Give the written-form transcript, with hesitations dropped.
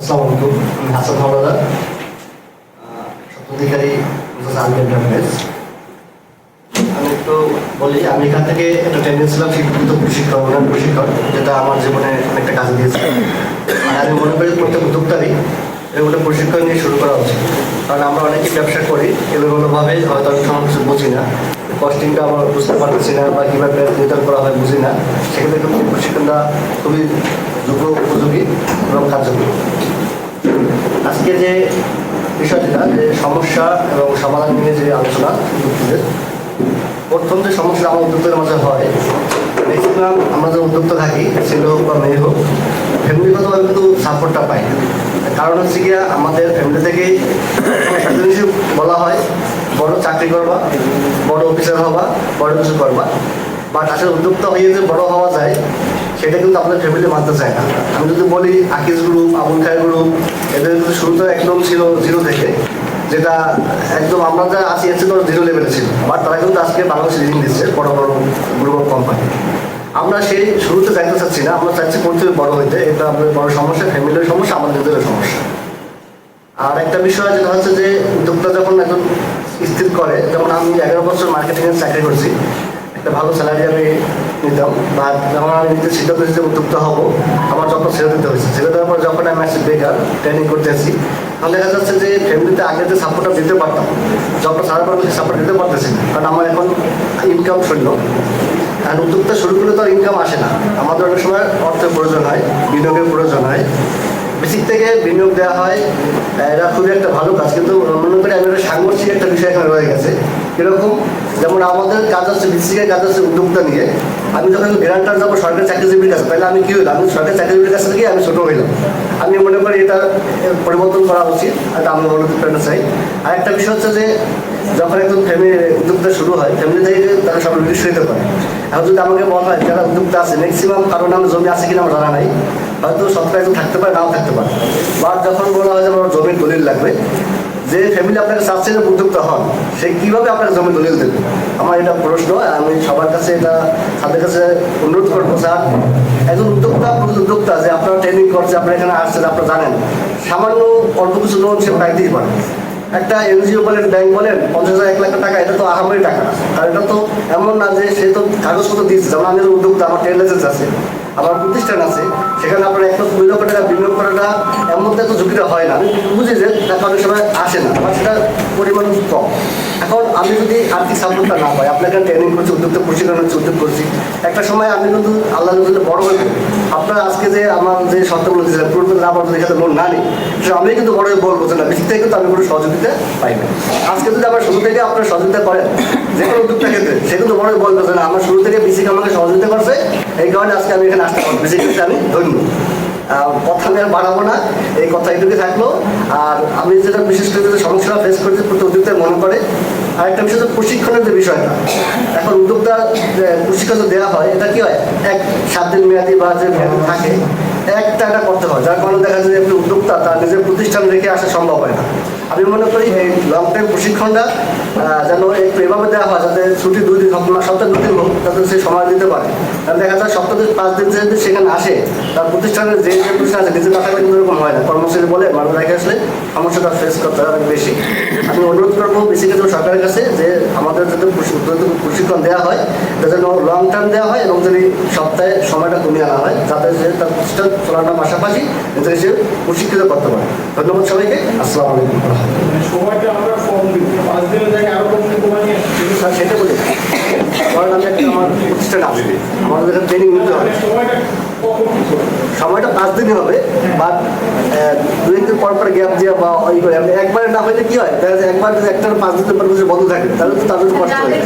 আসসালামু আলাইকুম, আমি হাসান হাওলাদার, স্বত্বাধিকারী আর্মি এন্টারপ্রাইজ। আমি একটু বলি, আমি এখান থেকে একটা ট্রেনিং ছিলাম শিক্ষিত প্রশিক্ষণ, উন্নয়ন প্রশিক্ষণ, যেটা আমার জীবনে অনেকটা কাজে দিয়েছে। আর আমি মনে করি প্রত্যেক উদ্যোক্তারই এগুলো প্রশিক্ষণ নিয়ে শুরু করা উচিত। কারণ আমরা অনেকেই ব্যবসা করি, এগুলোভাবে হয়তো আমি সময় কিছু বুঝি না, কস্টিংটা আমরা বুঝতে পারতেছি না, বা কীভাবে নির্ধারণ করা হয় বুঝি না। সেক্ষেত্রে কিন্তু প্রশিক্ষণটা খুবই যোগ্য, উপযোগী এবং কার্যকরী। আজকে যে বিষয়টা, যে সমস্যা এবং সমাধান নিয়ে যে আলোচনা উদ্যোক্তাদের, প্রথম যে সমস্যা আমার উদ্যোক্তাদের মাঝে হয়, ম্যাক্সিমাম আমরা যে উদ্যোক্তা থাকি, ছেলে হোক বা মেয়ে হোক, ফ্যামিলিগতভাবে কিন্তু সাপোর্টটা পাই না। কারণ হচ্ছে গিয়া আমাদের ফ্যামিলি থেকেই একটা জিনিস বলা হয়, বড় চাকরি করবা, বড় অফিসার হবা, বড় কিছু করবা, বাট আসলে উদ্যোক্তা হয়ে যে বড় হওয়া যায় সেটা কিন্তু আপনার ফ্যামিলি মানতে চায় না। আমি যদি বলি আকিজ গ্রুপ, আবুল খায়ের গ্রুপ, এদের কিন্তু শুরুতে একদম ছিল জিরো থেকে, যেটা একদম আমরা যা আছি এর চেয়ে জিরো লেভেলে ছিল, বাট তারা কিন্তু আজকে বাংলাদেশ লিডিং দিচ্ছে বড় বড় গ্রুপ অফ কোম্পানি। আমরা সেই শুরুতে যাইতে চাচ্ছি না, আমরা চাচ্ছি করতে বড় হইতে। এটা আমাদের বড় সমস্যা, ফ্যামিলির সমস্যা, আমাদের নিজেদের সমস্যা। আর একটা বিষয় যেটা হচ্ছে যে উদ্যোক্তা যখন একজন স্থির করে, যেমন আমি 11 বছর মার্কেটিংয়ের চাকরি করছি, একটা ভালো স্যালারি আমি নিতাম, বা যখন আমি নিজে সিদ্ধান্ত হিসেবে উদ্যোক্তা হবো, আমার যখন ছেড়ে দিতে হয়েছে। ছেড়ে দেওয়ার পর যখন আমি আসছি বেকার ট্রেনিং করতে আসছি, তখন দেখা যাচ্ছে যে ফ্যামিলিতে আগে যে সাপোর্টটা দিতে পারতাম, যখন ছাড়ার পর সেই সাপোর্ট দিতে পারতেছি না, কারণ আমার এখন ইনকাম শূন্য। আর উদ্যোক্তা শুরু করলে তো আর ইনকাম আসে না, আমাদের অনেক সময় অর্থের প্রয়োজন হয়, বিনিয়োগের প্রয়োজন হয়। বেসিক থেকে বিনিয়োগ দেওয়া হয়, এটা খুবই একটা ভালো কাজ, কিন্তু মনে করি আমি একটা সাংঘর্ষিক একটা বিষয় এখানে রয়ে গেছে। এরকম যেমন আমাদের কাজ হচ্ছে বেসিকের কাজ হচ্ছে উদ্যোক্তা নিয়ে। আমি যখন গ্রান্টার যাবো সরকারি চাকরিজীবীর কাছে, তাহলে আমি কি হইলাম? আমি সরকারি চাকরিজীবীর কাছে গিয়ে আমি ছোটো হইলাম। আমি মনে করি এটা পরিবর্তন করা উচিত, এটা আমি অনুরোধ করতে চাই। আর একটা বিষয় হচ্ছে যে যখন একজন ফ্যামিলি উদ্যোক্তা শুরু হয়, ফ্যামিলি থেকে তারা সব নিরুৎসাহিত করে। এখন যদি আমাকে বলা হয় যারা উদ্যোক্তা আছে ম্যাক্সিমাম কারণ আমার জমি আছে কিনা আমার জানা নাই, হয়তো সরকার একজন থাকতে পারে, নাও থাকতে পারে। বা যখন বলা হয় যে আমার জমির দলিল লাগবে, যে ফ্যামিলি আপনাকে চাচ্ছে যে উদ্যোক্তা হন, সে কীভাবে আপনাকে জমি দলিল দেবে? আমার এটা প্রশ্ন। আমি সবার কাছে এটা, তাদের কাছে অনুরোধ করবো, স্যার একজন উদ্যোক্তা যে আপনারা ট্রেনিং করছে, আপনারা এখানে আসছেন, আপনারা জানেন সামান্য অল্প কিছু লোন সে পাইতেই পারে। একটা এনজিও বলেন, ব্যাংক বলেন, 50,000 1 লাখ টাকা, এটা তো আহামরি টাকা। আর এটা তো এমন না যে সে তো কাগজপত্র দিচ্ছে। যেমন আমি উদ্যোক্তা, আমার ট্রেড লাইসেন্স আছে, আমার প্রতিষ্ঠান আছে, সেখানে আপনার 1 লাখ 2 লক্ষ টাকা বিনিয়োগ করাটা এমন মধ্যে এত ঝুঁকিটা হয় না। আমি বুঝি যে টাকা অনেক সময় আসে না, আমার সেটা পরিমাণ কম। এখন আমি যদি আর্থিক সাপোর্টটা না পাই, আপনার এখানে ট্রেনিং করছি, উদ্যোক্তা প্রশিক্ষণ হচ্ছে, উদ্যোগ করছি, একটা সময় আমি কিন্তু আল্লাহ যদি বড় হয়ে আপনার আজকে যে আমার যে শর্তগুলো দিয়েছিলেন পূর্বে আমার যদি এখানে লোন না নিই, সেটা আমি কিন্তু বড় হয়ে বলবো না, বেশি থেকে কিন্তু আমি কোনো সহযোগিতা পাই না। আজকে যদি আমার শুরু থেকে আপনার সহযোগিতা করেন, যে কোনো উদ্যোক্তা ক্ষেত্রে, সে কিন্তু বড় হয়ে বলবে না আমার শুরু থেকে বেশি আমাকে সহযোগিতা করছে, এই কারণে আজকে আমি এখানে আসতে পারবো, বেশি ক্ষেত্রে আমি ধন্য। কথা আমি আর বাড়াবো না, এই কথা এটুকু থাকলো। আর আমি যেটা বিশেষ করে যে সমস্যাটা ফেস করছি প্রতি উদ্যোক্তায় মনে করে, আর একটা বিষয় হচ্ছে প্রশিক্ষণের যে বিষয়টা। এখন উদ্যোক্তা প্রশিক্ষণ দেওয়া হয়, এটা কি হয় 7 দিন মেয়াদি বা যে মেয়াদি থাকে, একটা করতে হয়, যার কারণে দেখা যায় যে একটি উদ্যোক্তা তার নিজের প্রতিষ্ঠান রেখে আসা সম্ভব হয় না। আমি মনে করি এই লং টাইম প্রশিক্ষণটা যেন একটু এভাবে দেওয়া হয়, যাতে ছুটি 2 দিন, সপ্তাহে 2 দিন হোক, যাতে সে সময় দিতে পারে। কারণ দেখা যায় সপ্তাহে 5 দিন যদি সেখানে আসে, তার প্রতিষ্ঠানের যে প্রতিষ্ঠান আছে নিজের টাকা কিন্তু এরকম হয় না, কর্মচারী বলে মানুষ রেখে আসলে সমস্যাটা ফেস করতে হবে বেশি। আমি অনুরোধ করবো বেসিক্যালি সরকারের কাছে যে আমাদের যাতে প্রশিক্ষণ দেওয়া হয়, যাতে লং টার্ম দেওয়া হয়, এবং যদি সপ্তাহে সময়টা কমিয়ে আনা হয়, যাতে সে তার প্রতিষ্ঠান চলানোর পাশাপাশি নিজেকে সে প্রশিক্ষিত করতে পারে। ধন্যবাদ সবাইকে। আসসালামু আলাইকুম। সময়টা আমরা কম দিব, 5 দিনের জায়গায় আরো কম দিব, মানে স্যার সেটা বলি, কারণ আমি একটা আমার প্রতিষ্ঠান আসবে, আমাদের এখানে ট্রেনিং নিতে হবে, সময়টা 5 দিনই হবে, বাট 2 দিন পর পর গ্যাপ দেওয়া বা ওই করে একবারে না হইলে কি হয়, দেখা যায় একবার যদি একটা 5 দিনের পর বন্ধ থাকে, তাহলে তো তাদের কষ্ট হয়।